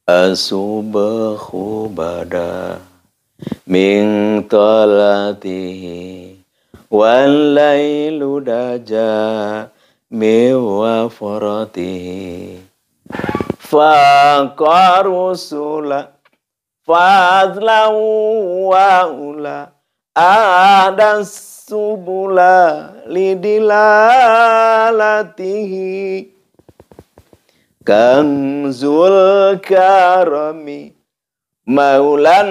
Asubahu bada min talatihi wal lailu daja min wafaratihi faqarusula fadlau wa ula adas subula lidilalatihi Kanzul karami maulan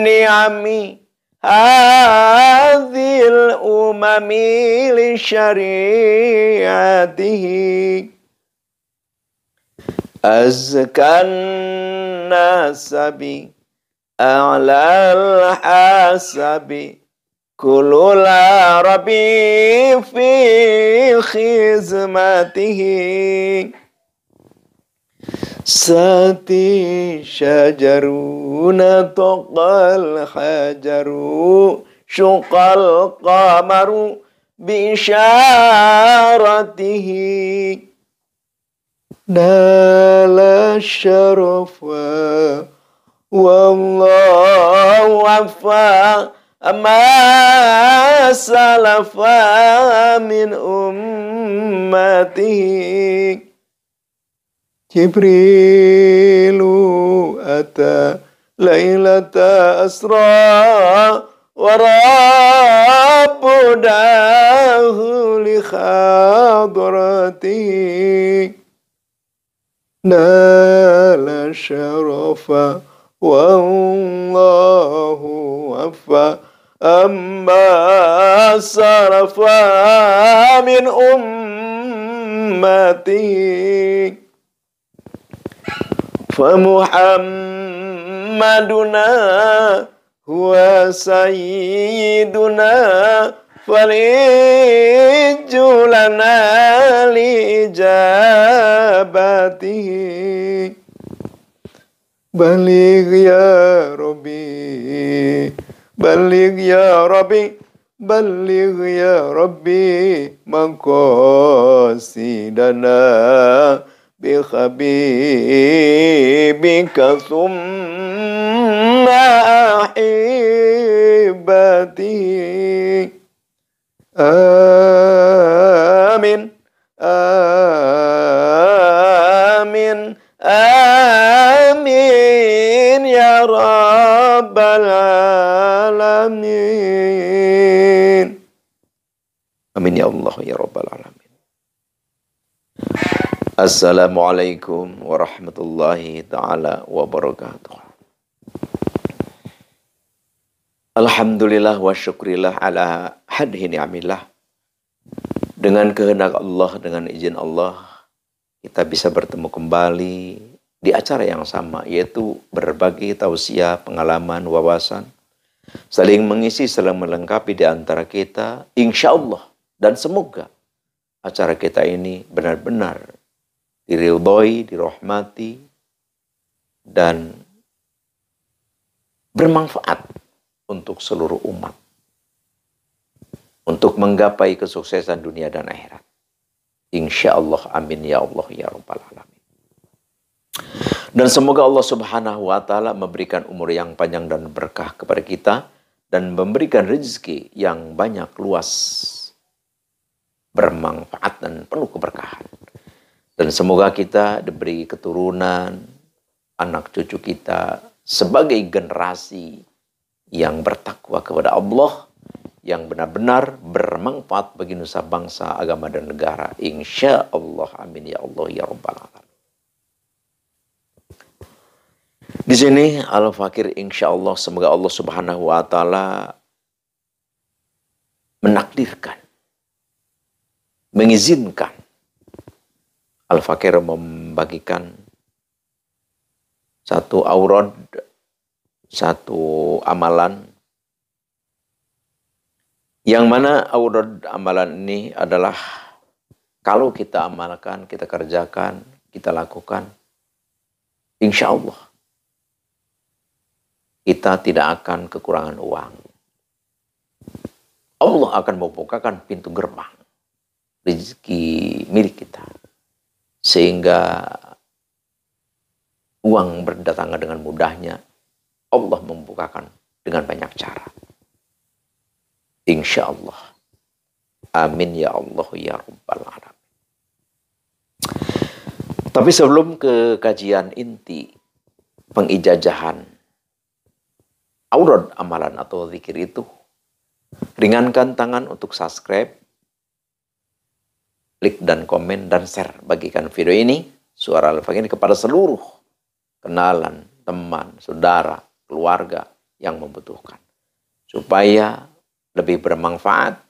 ni'ami hadhil umami li syariatihi azkan nasabi a'lal hasabi kulul arabi fi khizmatihi Sati syajaruna toqal hajaru syuqal qamaru bisyaratihi nala syarafa wallahu wafa amma salafa min ummatihi Jibrilu ata lailata asra wa rabbu dahu li khadrati nala syarafa wallahu wafa amma sarafa min ummati فمحمدنا هو سيدنا فلج لنا لإجابته بلغ يا ربي بلغ يا ربي بلغ يا ربي مقاصدنا بحبيبك ثم أحبتي آمين آمين آمين يا رب العالمين آمين يا الله يا رب العالمين. Assalamualaikum warahmatullahi ta'ala wabarakatuh. Alhamdulillah wa syukrillah ala hadhi ni'amillah. Dengan kehendak Allah, dengan izin Allah, kita bisa bertemu kembali di acara yang sama, yaitu berbagi tausiah, pengalaman, wawasan, saling mengisi, saling melengkapi di antara kita, insya Allah. Dan semoga acara kita ini benar-benar diridhoi, dirahmati, dan bermanfaat untuk seluruh umat. Untuk menggapai kesuksesan dunia dan akhirat. Insya Allah, amin ya Allah ya Rabbal Alamin. Dan semoga Allah Subhanahu wa Ta'ala memberikan umur yang panjang dan berkah kepada kita, dan memberikan rezeki yang banyak, luas, bermanfaat, dan penuh keberkahan. Dan semoga kita diberi keturunan, anak cucu kita sebagai generasi yang bertakwa kepada Allah, yang benar-benar bermanfaat bagi nusa bangsa, agama, dan negara. Insya Allah, amin ya Allah ya Rabbal Alamin. Di sini Al-Fakir insya Allah, semoga Allah Subhanahu wa Ta'ala menakdirkan, mengizinkan Al-Fakir membagikan satu aurad, satu amalan, yang mana aurad amalan ini adalah kalau kita amalkan, kita kerjakan, kita lakukan, insya Allah kita tidak akan kekurangan uang. Allah akan membukakan pintu gerbang rezeki milik kita. Sehingga uang berdatangan dengan mudahnya, Allah membukakan dengan banyak cara. Insya Allah. Amin ya Allah ya Rabbal Alamin. Tapi sebelum ke kajian inti pengijazahan aurad amalan atau zikir itu, ringankan tangan untuk subscribe, klik dan komen dan share, bagikan video ini, suara Al-Faqih ini kepada seluruh kenalan, teman, saudara, keluarga yang membutuhkan. Supaya lebih bermanfaat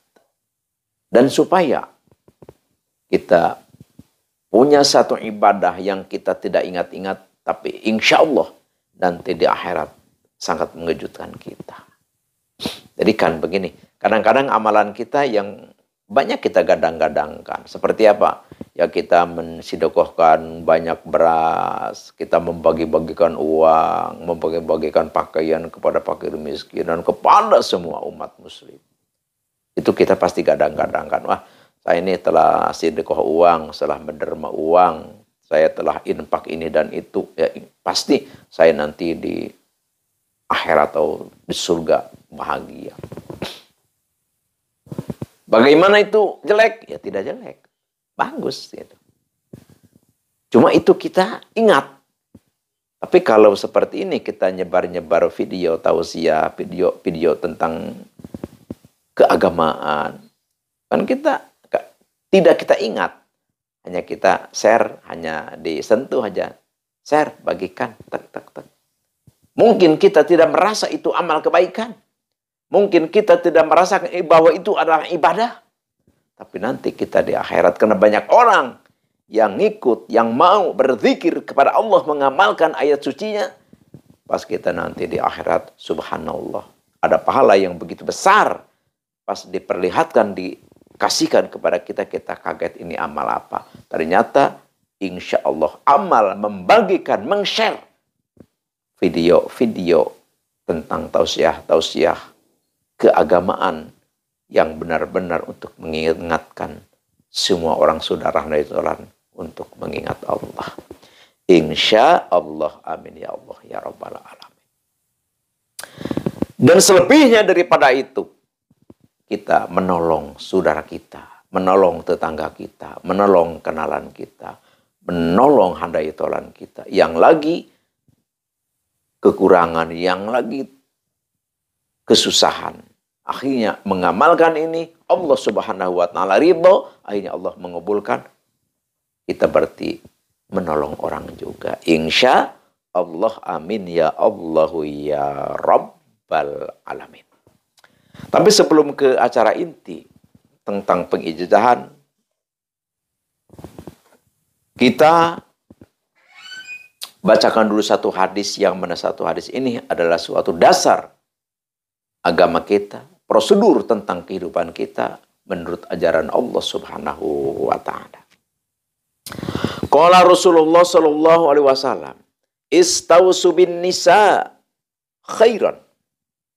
dan supaya kita punya satu ibadah yang kita tidak ingat-ingat, tapi insya Allah nanti di akhirat sangat mengejutkan kita. Jadi kan begini, kadang-kadang amalan kita yang banyak kita gadang-gadangkan. Seperti apa? Ya kita mensedekahkan banyak beras, kita membagi-bagikan uang, membagi-bagikan pakaian kepada fakir miskin dan kepada semua umat muslim. Itu kita pasti gadang-gadangkan. Wah, saya ini telah sedekah uang, setelah menderma uang, saya telah infak ini dan itu. Ya, pasti saya nanti di akhirat atau di surga bahagia. Bagaimana itu jelek? Ya tidak jelek. Bagus gitu. Cuma itu kita ingat. Tapi kalau seperti ini kita nyebar-nyebar video tausiah, video tentang keagamaan, kan kita tidak kita ingat. Hanya kita share, hanya disentuh aja. Share, bagikan, tak tak tak. Mungkin kita tidak merasa itu amal kebaikan. Mungkin kita tidak merasakan bahwa itu adalah ibadah. Tapi nanti kita di akhirat, karena banyak orang yang ngikut, yang mau berzikir kepada Allah, mengamalkan ayat sucinya. Pas kita nanti di akhirat, subhanallah, ada pahala yang begitu besar. Pas diperlihatkan, dikasihkan kepada kita, kita kaget ini amal apa. Ternyata insya Allah amal membagikan, meng-share video-video tentang tausiah keagamaan yang benar-benar untuk mengingatkan semua orang saudara untuk mengingat Allah. Insya Allah, amin ya Allah ya Rabbal Alamin. Dan selebihnya daripada itu, kita menolong saudara kita, menolong tetangga kita, menolong kenalan kita, menolong handai tolan kita, yang lagi kekurangan, yang lagi kesusahan. Akhirnya mengamalkan ini, Allah Subhanahu wa Ta'ala ridho, akhirnya Allah mengabulkan. Kita berarti menolong orang juga. Insya Allah, amin ya Allahu ya Rabbal Alamin. Tapi sebelum ke acara inti tentang pengijazahan, kita bacakan dulu satu hadis, yang mana satu hadis ini adalah suatu dasar agama kita, prosedur tentang kehidupan kita menurut ajaran Allah Subhanahu wa Ta'ala. Qala Rasulullah sallallahu alaihi wasallam, "Istausu bin nisa khairan.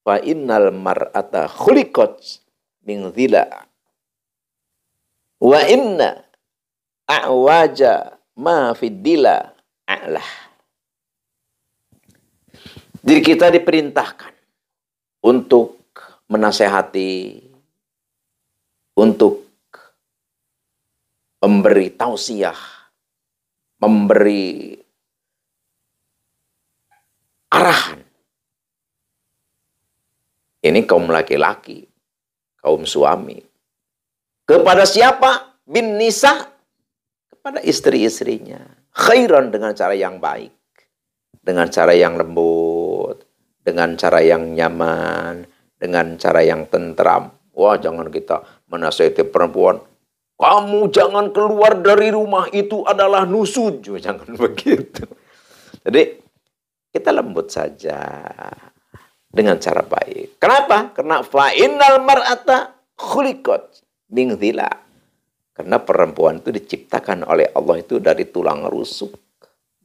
Fa innal mar'ata khuliqat min dhila. Wa inna a'waja ma fid dila a'lah." Jadi kita diperintahkan untuk menasehati, untuk memberi tausiah, memberi arahan. Ini kaum laki-laki, kaum suami. Kepada siapa? Bin nisa. Kepada istri-istrinya. Khairan, dengan cara yang baik. Dengan cara yang lembut. Dengan cara yang nyaman. Dengan cara yang tentram. Wah, jangan kita menasihati perempuan. Kamu jangan keluar dari rumah, itu adalah nusud. Jangan begitu. Jadi, kita lembut saja. Dengan cara baik. Kenapa? Karena fa'innal mar'ata khuliqat min dhila. Karena perempuan itu diciptakan oleh Allah itu dari tulang rusuk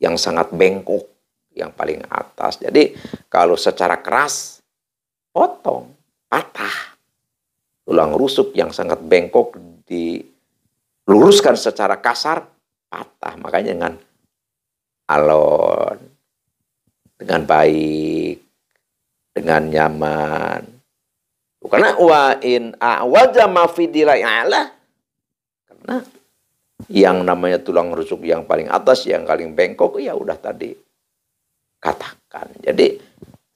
yang sangat bengkok, yang paling atas. Jadi kalau secara keras, potong, patah. Tulang rusuk yang sangat bengkok diluruskan secara kasar, patah. Makanya dengan alon, dengan baik, dengan nyaman. Karena wa in a'waja ma fi Allah, karena yang namanya tulang rusuk yang paling atas, yang paling bengkok, ya udah tadi katakan. Jadi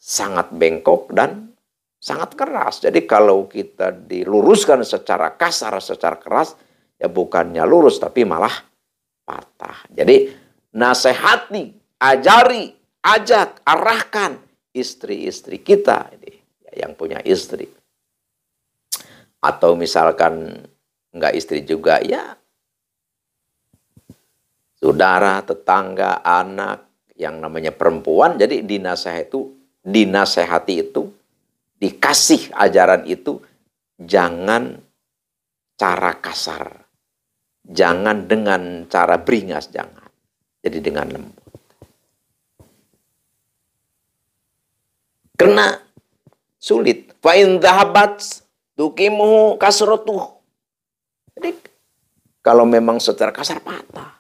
sangat bengkok dan sangat keras. Jadi kalau kita diluruskan secara kasar, secara keras, ya bukannya lurus tapi malah patah. Jadi nasihati, ajari, ajak, arahkan istri-istri kita ini yang punya istri. Atau misalkan enggak istri juga, ya saudara, tetangga, anak yang namanya perempuan. Jadi dinasehati itu, dikasih ajaran itu, jangan cara kasar, jangan dengan cara beringas, jangan. Jadi dengan lembut. Karena sulit. Fa in dhahabat tukimuhu kasratuh. Jadi kalau memang secara kasar patah.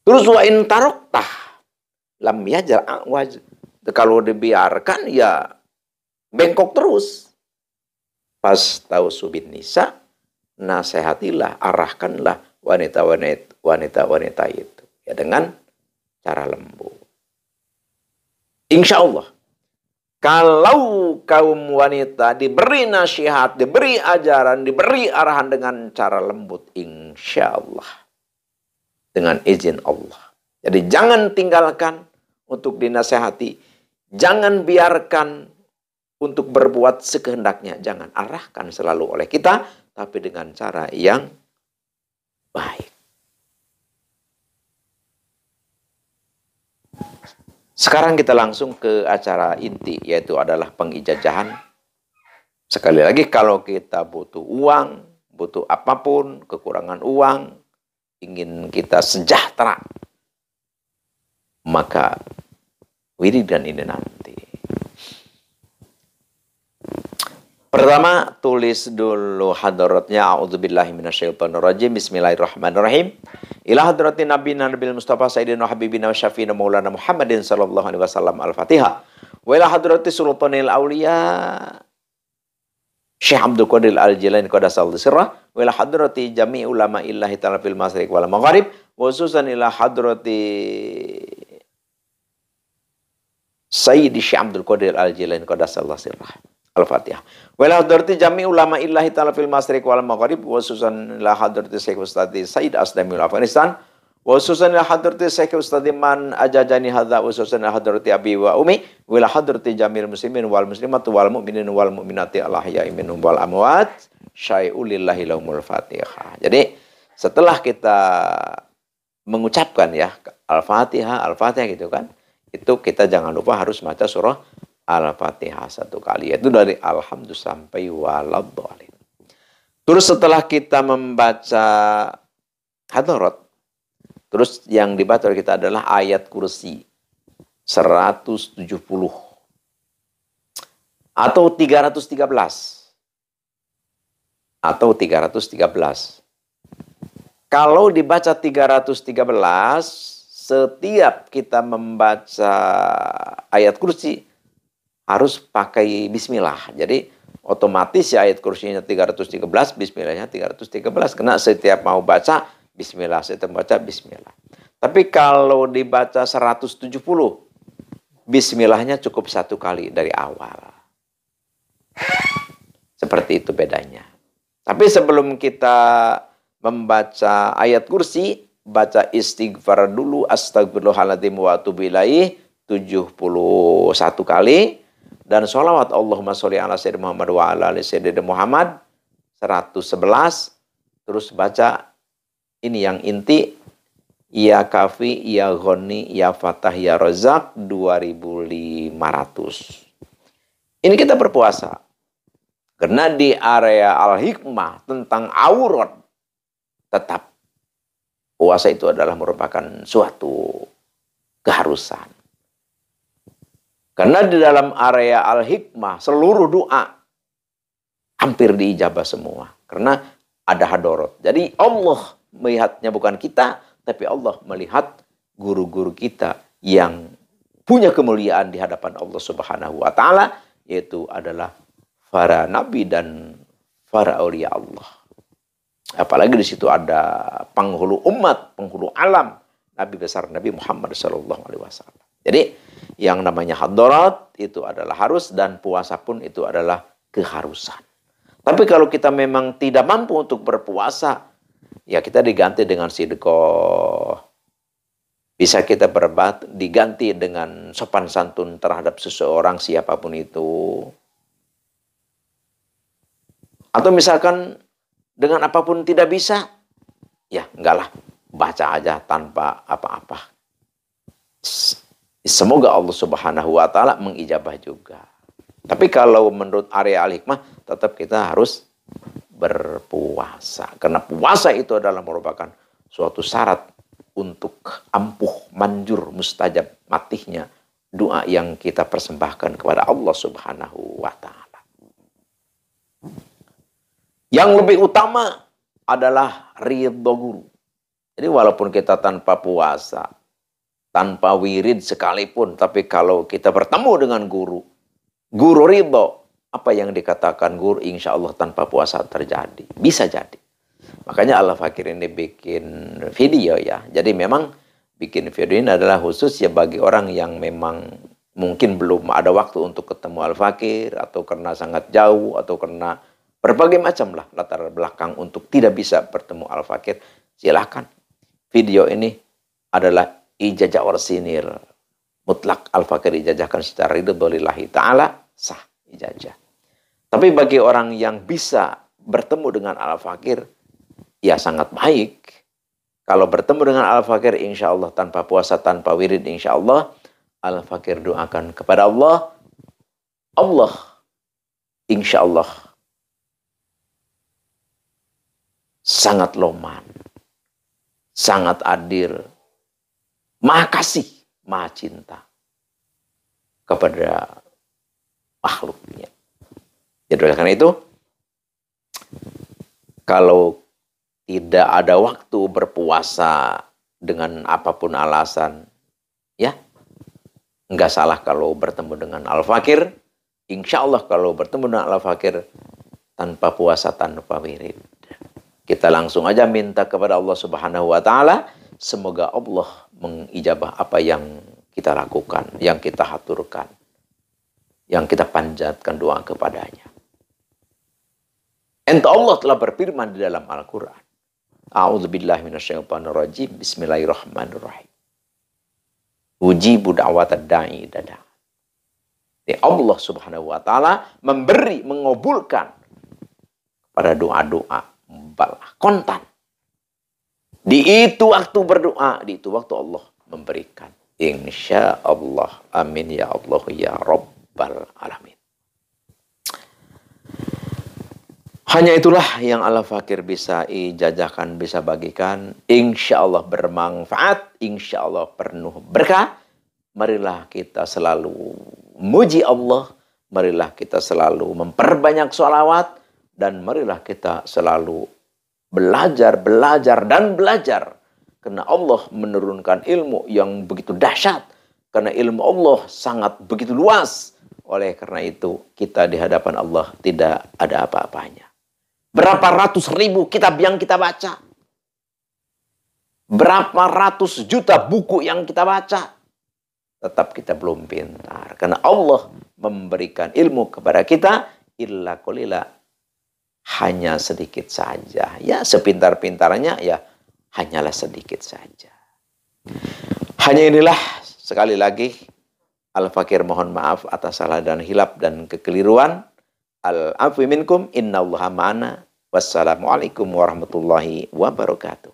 Terus wa in taroktah lam yajal a'waj. Kalau dibiarkan ya bengkok terus. Pas tahu subin nisa, nasihatilah, arahkanlah wanita-wanita itu ya dengan cara lembut. Insya Allah, kalau kaum wanita diberi nasihat, diberi ajaran, diberi arahan dengan cara lembut, insya Allah, dengan izin Allah. Jadi jangan tinggalkan untuk dinasehati, jangan biarkan untuk berbuat sekehendaknya, jangan, arahkan selalu oleh kita, tapi dengan cara yang baik. Sekarang kita langsung ke acara inti, yaitu adalah pengijazahan. Sekali lagi, kalau kita butuh uang, butuh apapun, kekurangan uang, ingin kita sejahtera, maka wiridan ini nanti. Pertama, tulis dulu hadaratnya. A'udzubillahi minasyaitonirrajim. Bismillahirrahmanirrahim. Ila hadratin nabiyina nabil mustafa sayyidina habibina wa syafiina maulana Muhammadin sallallahu alaihi wasallam. Al-Fatihah. Wa ila hadrati sultanil auliya Syekh Abdul Qadir Al-Jilani qadasallahu sirrah. Wa ila hadrati jami' ulama illahi ta'ala fil masyriq wal maghrib. Wa khususan ila hadrati Sayyidi Syekh Abdul Qadir Al-Jilani qadasallahu sirrah. Al-Fatihah. Wala hadrati jami' ulama illahi ta'ala fil masyriq wal maghrib, wa khususan la hadrati Syekh Ustadz Said Asdami Afghanistan, wa khususan la hadrati Syekh Ustadz man ajajani hadza, wa khususan la hadrati abi wa umi, wa la hadrati jamil muslimin wal muslimat wal mu'minin wal mu'minati al ahya'i minhum wal amwat, syai'u lillahi lahumul Fatihah. Jadi setelah kita mengucapkan ya Al-Fatihah, Al-Fatihah gitu kan, itu kita jangan lupa harus baca surah Al-Fatihah satu kali, yaitu dari Alhamdulillah sampai Waladhdallin. Terus setelah kita membaca hadarat, terus yang dibaca oleh kita adalah ayat kursi 170 atau 313 atau 313. Kalau dibaca 313, setiap kita membaca ayat kursi harus pakai bismillah. Jadi otomatis ya ayat kursinya 313, bismillahnya 313. Karena setiap mau baca bismillah, setiap baca bismillah. Tapi kalau dibaca 170, bismillahnya cukup satu kali dari awal. Seperti itu bedanya. Tapi sebelum kita membaca ayat kursi, baca istighfar dulu, astagfirullahaladzim wa atubu ilaih 71 kali. Dan sholawat Allahumma sholli ala sayyidina Muhammad wa ala ali sayyidina Muhammad 111. Terus baca ini yang inti, ya kafi, ya ghani, ya fatah, ya razak 2500. Ini kita berpuasa. Karena di area al-hikmah tentang aurat, tetap puasa itu adalah merupakan suatu keharusan. Karena di dalam area al-hikmah, seluruh doa hampir diijabah semua. Karena ada hadarat. Jadi Allah melihatnya bukan kita, tapi Allah melihat guru-guru kita yang punya kemuliaan di hadapan Allah Subhanahu wa taala, yaitu adalah para nabi dan para aulia Allah. Apalagi di situ ada penghulu umat, penghulu alam, Nabi besar Nabi Muhammad SAW. Jadi yang namanya hadarat itu adalah harus, dan puasa pun itu adalah keharusan. Tapi kalau kita memang tidak mampu untuk berpuasa, ya kita diganti dengan sedekah. Bisa kita diganti dengan sopan santun terhadap seseorang siapapun itu. Atau misalkan dengan apapun tidak bisa, ya enggak lah, baca aja tanpa apa-apa. Semoga Allah Subhanahu wa taala mengijabah juga. Tapi kalau menurut Arya Al-Hikmah, tetap kita harus berpuasa. Karena puasa itu adalah merupakan suatu syarat untuk ampuh, manjur, mustajab matihnya doa yang kita persembahkan kepada Allah Subhanahu wa taala. Yang lebih utama adalah ridho guru. Jadi walaupun kita tanpa puasa, tanpa wirid sekalipun, tapi kalau kita bertemu dengan guru ridho, apa yang dikatakan guru insya Allah tanpa puasa terjadi. Bisa jadi. Makanya Al-Fakir ini bikin video ya. Jadi memang bikin video ini adalah khusus ya bagi orang yang memang mungkin belum ada waktu untuk ketemu Al-Fakir, atau karena sangat jauh, atau karena berbagai macam lah latar belakang untuk tidak bisa bertemu Al-Fakir. Silahkan. Video ini adalah ijazah orsinil. Mutlak Al-Fakir ijazahkan secara ridho lillahi ta'ala, sah ijazah. Tapi bagi orang yang bisa bertemu dengan Al-Fakir, ya sangat baik. Kalau bertemu dengan Al-Fakir insya Allah tanpa puasa, tanpa wirid, insya Allah Al-Fakir doakan kepada Allah. Allah insya Allah sangat loman, sangat adil, maha kasih, maha cinta kepada makhluknya. Jadi karena itu, kalau tidak ada waktu berpuasa dengan apapun alasan, ya nggak salah kalau bertemu dengan Al-Fakir. Insya Allah kalau bertemu dengan Al-Fakir tanpa puasa, tanpa wirid, kita langsung aja minta kepada Allah Subhanahu wa taala, semoga Allah mengijabah apa yang kita lakukan, yang kita haturkan, yang kita panjatkan doa kepadanya. Entah Allah telah berfirman di dalam Al-Quran. A'udzubillahi minasyaitonirrajim. Bismillahirrahmanirrahim. Ujibu da'watad da'i dada. Allah Subhanahu wa taala memberi, mengabulkan pada doa-doa balah kontan. Di itu waktu berdoa, di itu waktu Allah memberikan. Insya Allah. Amin ya Allah ya Rabbal alamin. Hanya itulah yang Al-Fakir bisa ijazahkan, bisa bagikan. Insya Allah bermanfaat, insya Allah penuh berkah. Marilah kita selalu muji Allah, marilah kita selalu memperbanyak sholawat, dan marilah kita selalu belajar, dan belajar. Karena Allah menurunkan ilmu yang begitu dahsyat. Karena ilmu Allah sangat begitu luas. Oleh karena itu, kita di hadapan Allah tidak ada apa-apanya. Berapa ratus ribu kitab yang kita baca. Berapa ratus juta buku yang kita baca. Tetap kita belum pintar. Karena Allah memberikan ilmu kepada kita. Illa qalila. Hanya sedikit saja. Ya sepintar-pintarnya ya hanyalah sedikit saja. Hanya inilah sekali lagi. Al-Fakir mohon maaf atas salah dan hilap dan kekeliruan. Al-afwi minkum innallaha ma'ana. Wassalamualaikum warahmatullahi wabarakatuh.